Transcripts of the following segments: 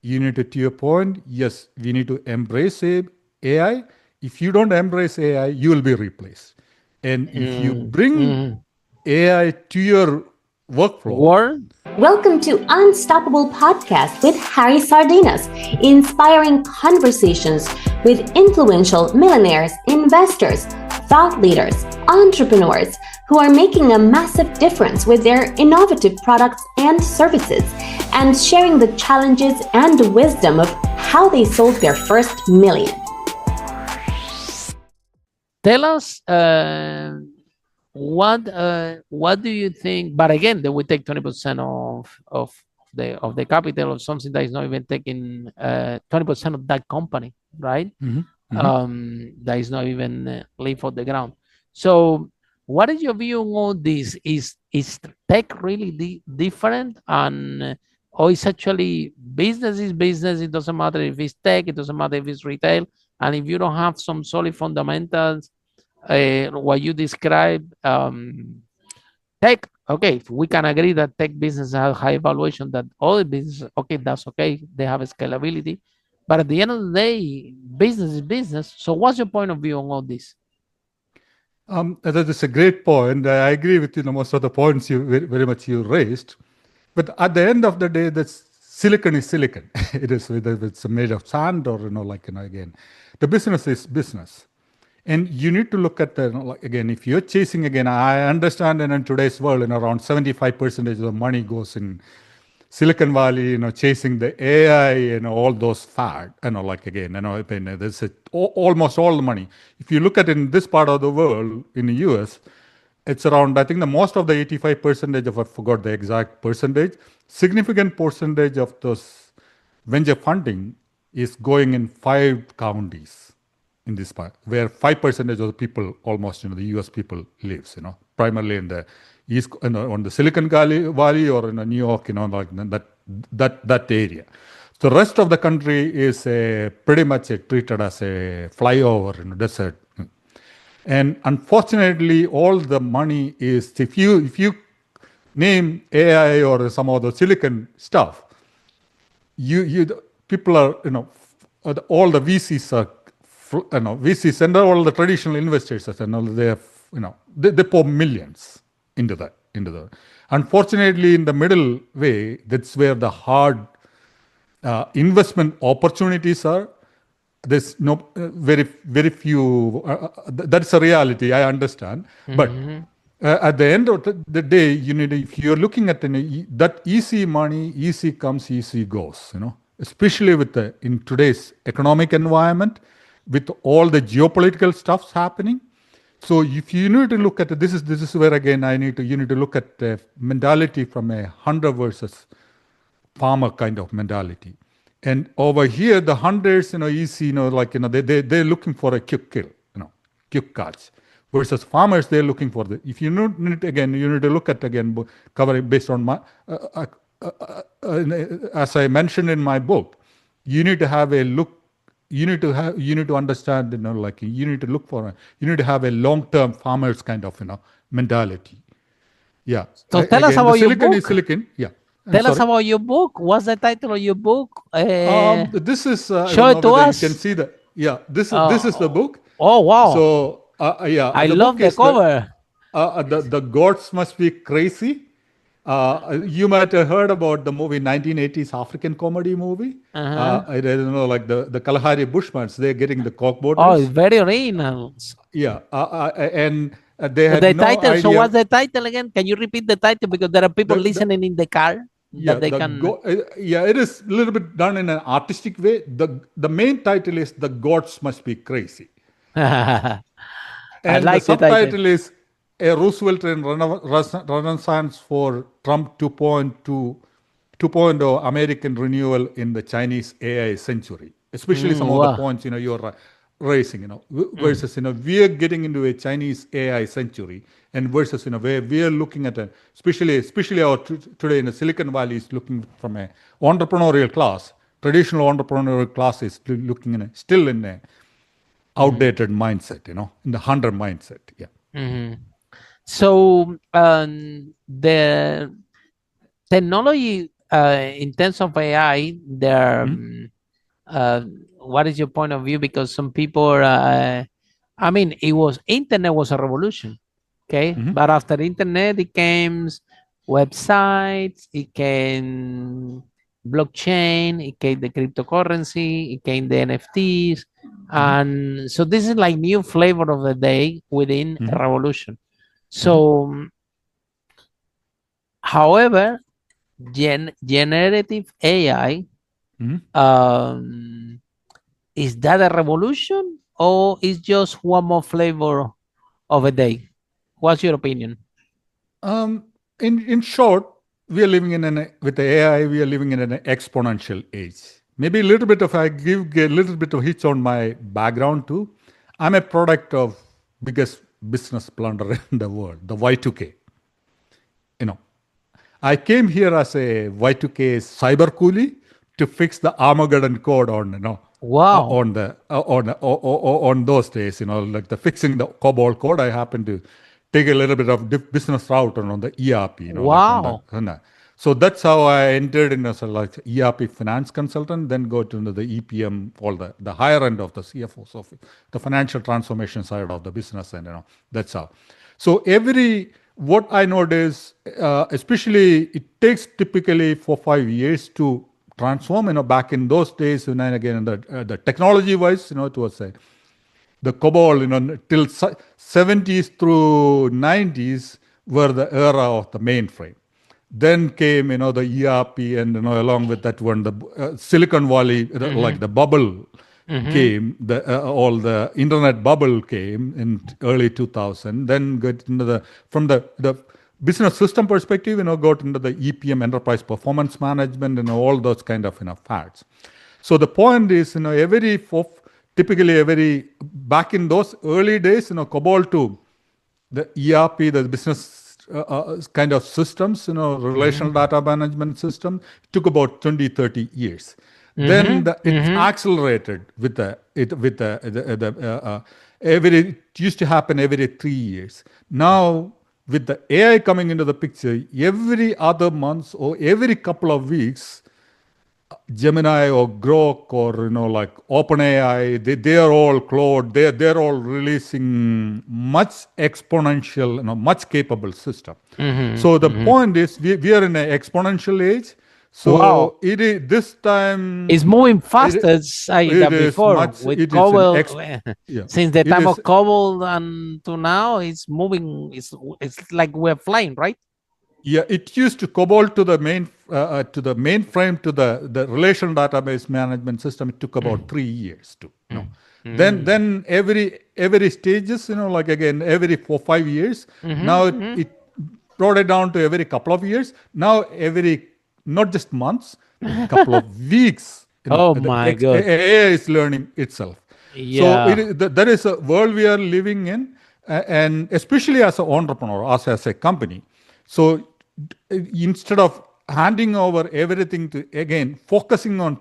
you need to your point, yes, we need to embrace AI. If you don't embrace AI, you will be replaced. And if you bring AI to your workflow, Word? Welcome to Unstoppable Podcast with Harry Sardinas, inspiring conversations with influential millionaires, investors, thought leaders, entrepreneurs who are making a massive difference with their innovative products and services, and sharing the challenges and wisdom of how they sold their first million. Tell us what do you think? But again, they will take 20% of the capital of something that is not even taking 20% of that company, right? That is not even leave off the ground. So, what is your view on all this? Is tech really different, and or is actually business is business? It doesn't matter if it's tech, it doesn't matter if it's retail, and if you don't have some solid fundamentals, what you describe, tech, okay, if we can agree that tech business has high valuation, that other business, okay, that's okay, they have scalability, but at the end of the day, business is business. So what's your point of view on all this? That is a great point. I agree with you. Most of the points you very much you raised, but at the end of the day, that's silicon is silicon. It is whether it's made of sand or again, the business is business. And you need to look at again, if you're chasing, again, I understand in today's world, around 75% of the money goes in Silicon Valley, chasing the AI, all those fad, again, there's almost all the money. If you look at in this part of the world, in the US, it's around, I think the most of the 85% of, I forgot the exact percentage, significant percentage of those venture funding is going in 5 counties in this part, where 5% of the people, almost, the US people lives, primarily in the East, on the Silicon Valley or in New York, like that area. The rest of the country is pretty much treated as a flyover in the desert. And unfortunately, all the money is, if you name AI or some of the silicon stuff, people are, all the VCs are, VCs and all the traditional investors, they have, they pour millions into that. Unfortunately, in the middle way, that's where the hard investment opportunities are. There's no very few. That's a reality. I understand, but at the end of the day, if you're looking at that easy money, easy comes, easy goes. Especially in today's economic environment, with all the geopolitical stuffs happening. So if you need to look at this is where again you need to look at the mentality from a hunter versus farmer kind of mentality. And over here, the hunters, easy, they're looking for a quick kill, quick catch. Versus farmers, they're looking for if you need again, you need to look at again, covering based on my, as I mentioned in my book, you need to have a look. You need to understand, you need to look for, you need to have a long-term farmers kind of, mentality. Yeah. So tell us about your book. Silicon is silicon. Yeah. Tell us about your book. What's the title of your book? This is show it to us. You can see that. Yeah. This is the book. Oh wow. So yeah. I love the cover. The gods must be crazy. You might have heard about the movie 1980s African comedy movie. I don't know, like the Kalahari Bushmans, they're getting the cockboaters. Oh, it's very original. Yeah, and they had the no title. idea. So what's the title again? Can you repeat the title, because there are people listening in the car yeah, that they can. It is a little bit done in an artistic way. The main title is "The Gods Must Be Crazy," and the subtitle is "A Rooseveltian Renaissance for Trump 2.0 American Renewal in the Chinese AI Century." Especially some of the points you're raising, versus we are getting into a Chinese AI century, and versus where we are looking at especially our today in the Silicon Valley is looking from a entrepreneurial class. Traditional entrepreneurial class is still in a outdated mindset, in the hunter mindset. Yeah. So the technology in terms of AI, there. What is your point of view? Because some people, I mean, internet was a revolution, okay? But after the internet, it came websites, it came blockchain, it came the cryptocurrency, it came the NFTs, and so this is like new flavor of the day within a revolution. So, however, generative AI. Is that a revolution or is just one more flavor of a day? What's your opinion? In short, we are living with the AI, we are living in an exponential age. Maybe a little bit of, I give a little bit of hitch on my background too. I'm a product of biggest business blunder in the world, the Y2K. I came here as a Y2K cyber coolie to fix the Armageddon code on, wow, on those days, like the fixing the COBOL code. I happened to take a little bit of business route on the ERP, wow. So that's how I entered in as a like ERP finance consultant, then go to the EPM, all the higher end of the CFO, so the financial transformation side of the business, and that's how. So what I notice, especially it takes typically 4-5 years to transform. Back in those days, and again the technology wise, it was the COBOL, till 70s through 90s were the era of the mainframe. Then came, the ERP, and along with that one, the Silicon Valley, like the bubble came, all the internet bubble came in early 2000. Then got into from the business system perspective, got into the EPM, enterprise performance management, and all those kind of fads. So the point is, typically back in those early days, COBOL to the ERP, the business kind of systems, relational data management system, took about 20-30 years. Then it's accelerated with it used to happen every 3 years. Now with the AI coming into the picture, every other month or every couple of weeks, Gemini or Grok or like OpenAI, they are all Claude. They're all releasing much exponential, much capable system. So the point is, we are in an exponential age. So wow. It is this time. It's moving faster than before with COBOL. Since the time of COBOL and to now, it's moving. It's like we're flying, right? Yeah, it used to COBOL to the mainframe to the relational database management system. It took about 3 years to. Then every stages, like again every 4-5 years. Now it brought it down to every couple of years. Now every not just months, couple of weeks. Oh my God! AI is learning itself. Yeah. So that is a world we are living in, and especially as an entrepreneur, as a company. So instead of handing over everything to, again,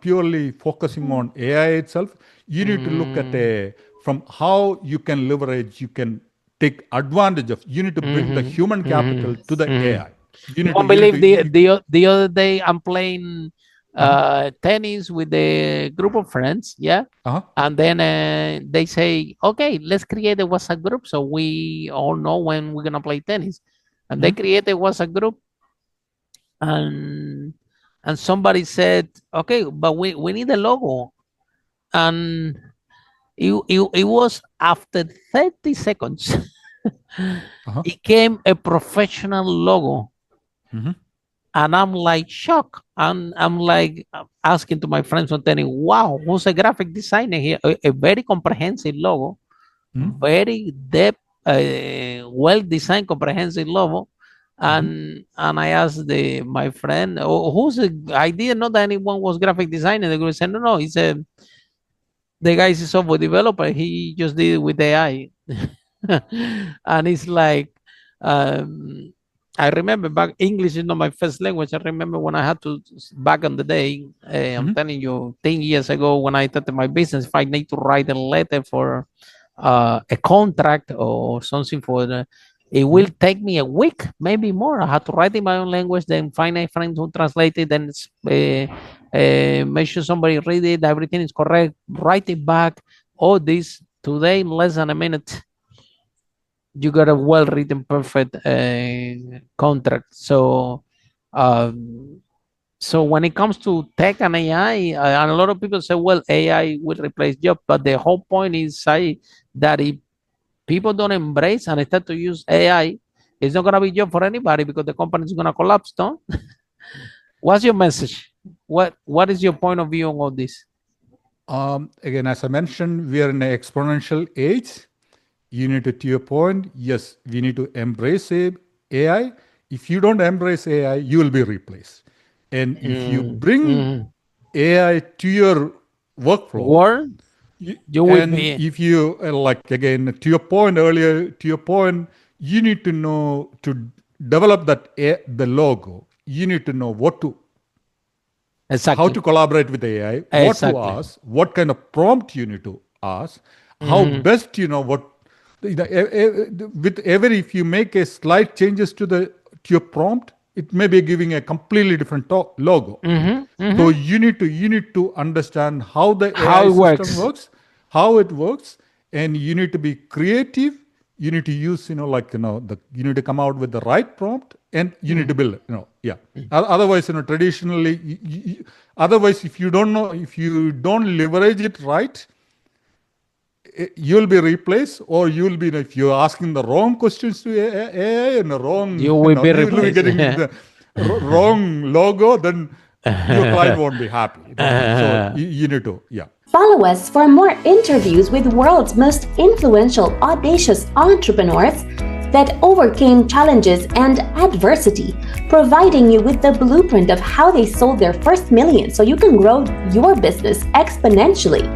purely focusing on AI itself, you need to look at from how you can leverage, you can take advantage of, you need to bring the human capital to the AI. You won't believe the other day I'm playing tennis with a group of friends, yeah? And then they say, okay, let's create a WhatsApp group so we all know when we're going to play tennis. And they create a WhatsApp group. And somebody said, okay, but we need a logo. And it was after 30 seconds, it came a professional logo. And I'm like shocked. And I'm like asking to my friends on tennis, wow, who's a graphic designer here? A very comprehensive logo, very depth, well-designed, comprehensive logo. And I asked my friend, I didn't know that anyone was graphic designer. The guy said, no, the guy is a software developer. He just did it with AI. And it's like, I remember back, English is not my first language. I remember when I had to, back in the day, I'm telling you, 10 years ago when I started my business, if I need to write a letter for a contract or something for It will take me a week, maybe more. I have to write in my own language, then find a friend to translate it, then make sure somebody read it, everything is correct, write it back. All this today in less than a minute. You got a well-written, perfect contract. So, so when it comes to tech and AI, and a lot of people say, well, AI will replace jobs, but the whole point is that if people don't embrace and start to use AI, it's not going to be job for anybody because the company is going to collapse, no? What's your message? What is your point of view on all this? Again, as I mentioned, we are in an exponential age. You need to your point, yes, we need to embrace AI. If you don't embrace AI, you will be replaced. And if you bring AI to your workflow, you will be. If you, like, again, to your point earlier, you need to know to develop the logo. You need to know how to collaborate with AI, what to ask, what kind of prompt you need to ask, how best, what, with if you make a slight changes to your prompt, it may be giving a completely different logo. So you need to understand how the AI system works, how it works, and you need to be creative. You need to use, you need to come out with the right prompt, and you need to build it. Otherwise, traditionally, otherwise, if you don't know, if you don't leverage it right, you'll be replaced, or you'll be, if you're asking the wrong questions to AI and the wrong, you will be replaced. You'll be getting the wrong logo, then your client won't be happy. So you need to, Follow us for more interviews with world's most influential, audacious entrepreneurs that overcame challenges and adversity, providing you with the blueprint of how they sold their first million so you can grow your business exponentially.